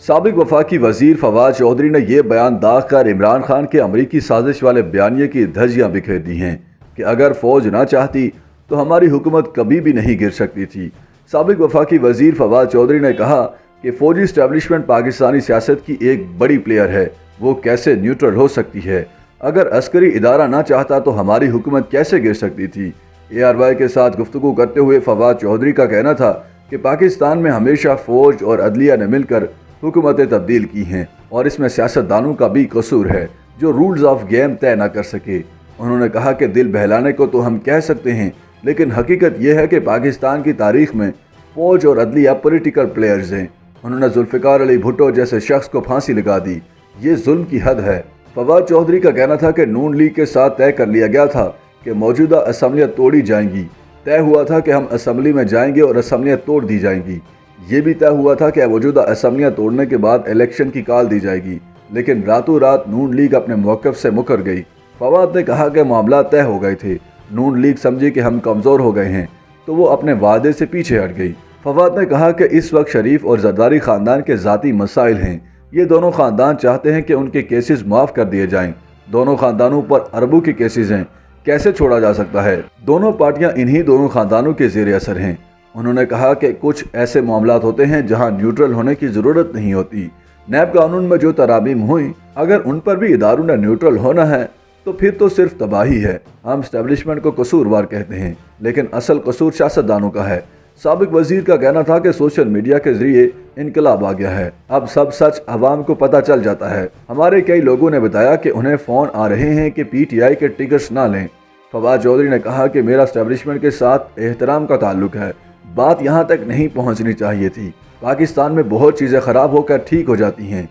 سابق وفاقی وزیر فواد چودھری نے یہ بیان داغ کر عمران خان کے امریکی سازش والے بیانیے کی دھجیاں بکھیر دی ہیں کہ اگر فوج نہ چاہتی تو ہماری حکومت کبھی بھی نہیں گر سکتی تھی۔ سابق وفاقی وزیر فواد چودھری نے کہا کہ فوجی اسٹیبلشمنٹ پاکستانی سیاست کی ایک بڑی پلیئر ہے، وہ کیسے نیوٹرل ہو سکتی ہے؟ اگر عسکری ادارہ نہ چاہتا تو ہماری حکومت کیسے گر سکتی تھی؟ ARY کے ساتھ گفتگو کرتے ہوئے فواد چودھری کا کہنا تھا کہ پاکستان میں ہمیشہ فوج اور عدلیہ نے مل کر حکومتیں تبدیل کی ہیں اور اس میں سیاستدانوں کا بھی قصور ہے جو رولز آف گیم طے نہ کر سکے۔ انہوں نے کہا کہ دل بہلانے کو تو ہم کہہ سکتے ہیں، لیکن حقیقت یہ ہے کہ پاکستان کی تاریخ میں فوج اور عدلیہ پولیٹیکل پلیئرز ہیں۔ انہوں نے ذوالفقار علی بھٹو جیسے شخص کو پھانسی لگا دی، یہ ظلم کی حد ہے۔ فواد چودھری کا کہنا تھا کہ نون لیگ کے ساتھ طے کر لیا گیا تھا کہ موجودہ اسمبلیاں توڑی جائیں گی، طے ہوا تھا کہ ہم اسمبلی میں جائیں گے اور اسمبلیاں توڑ دی جائیں گی، یہ بھی طے ہوا تھا کہ موجودہ اسمبلیاں توڑنے کے بعد الیکشن کی کال دی جائے گی، لیکن راتوں رات نون لیگ اپنے موقف سے مکر گئی۔ فواد نے کہا کہ معاملات طے ہو گئے تھے، نون لیگ سمجھی کہ ہم کمزور ہو گئے ہیں تو وہ اپنے وعدے سے پیچھے ہٹ گئی۔ فواد نے کہا کہ اس وقت شریف اور زرداری خاندان کے ذاتی مسائل ہیں، یہ دونوں خاندان چاہتے ہیں کہ ان کے کیسز معاف کر دیے جائیں، دونوں خاندانوں پر اربوں کے کیسز ہیں، کیسے چھوڑا جا سکتا ہے؟ دونوں پارٹیاں انہی دونوں خاندانوں کے زیر اثر ہیں۔ انہوں نے کہا کہ کچھ ایسے معاملات ہوتے ہیں جہاں نیوٹرل ہونے کی ضرورت نہیں ہوتی۔ نیب قانون میں جو ترامیم ہوئیں، اگر ان پر بھی اداروں نے نیوٹرل ہونا ہے تو پھر تو صرف تباہی ہے۔ ہم اسٹیبلشمنٹ کو قصوروار کہتے ہیں، لیکن اصل قصور سیاستدانوں کا ہے۔ سابق وزیر کا کہنا تھا کہ سوشل میڈیا کے ذریعے انقلاب آ گیا ہے، اب سب سچ عوام کو پتہ چل جاتا ہے۔ ہمارے کئی لوگوں نے بتایا کہ انہیں فون آ رہے ہیں کہ PTI کے ٹکٹس نہ لیں۔ فواد چودھری نے کہا کہ میرا اسٹیبلشمنٹ کے ساتھ احترام کا تعلق ہے، بات یہاں تک نہیں پہنچنی چاہیے تھی۔ پاکستان میں بہت چیزیں خراب ہو کر ٹھیک ہو جاتی ہیں،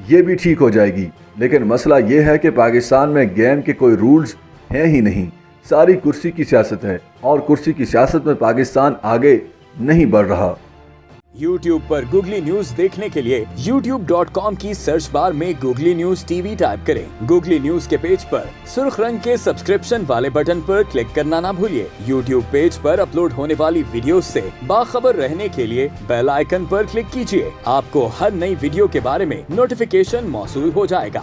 یہ بھی ٹھیک ہو جائے گی، لیکن مسئلہ یہ ہے کہ پاکستان میں گیم کے کوئی رولز ہیں ہی نہیں، ساری کرسی کی سیاست ہے اور کرسی کی سیاست میں پاکستان آگے نہیں بڑھ رہا۔ YouTube پر گوگلی نیوز دیکھنے کے لیے youtube.com کی سرچ بار میں گوگلی نیوز TV ٹائپ کریں۔ گوگلی نیوز کے پیج پر سرخ رنگ کے سبسکرپشن والے بٹن پر کلک کرنا نہ بھولیے۔ YouTube پیج پر اپلوڈ ہونے والی ویڈیوز سے باخبر رہنے کے لیے بیل آئیکن پر کلک کیجیے۔ آپ کو ہر نئی ویڈیو کے بارے میں نوٹیفیکیشن موصول ہو جائے گا۔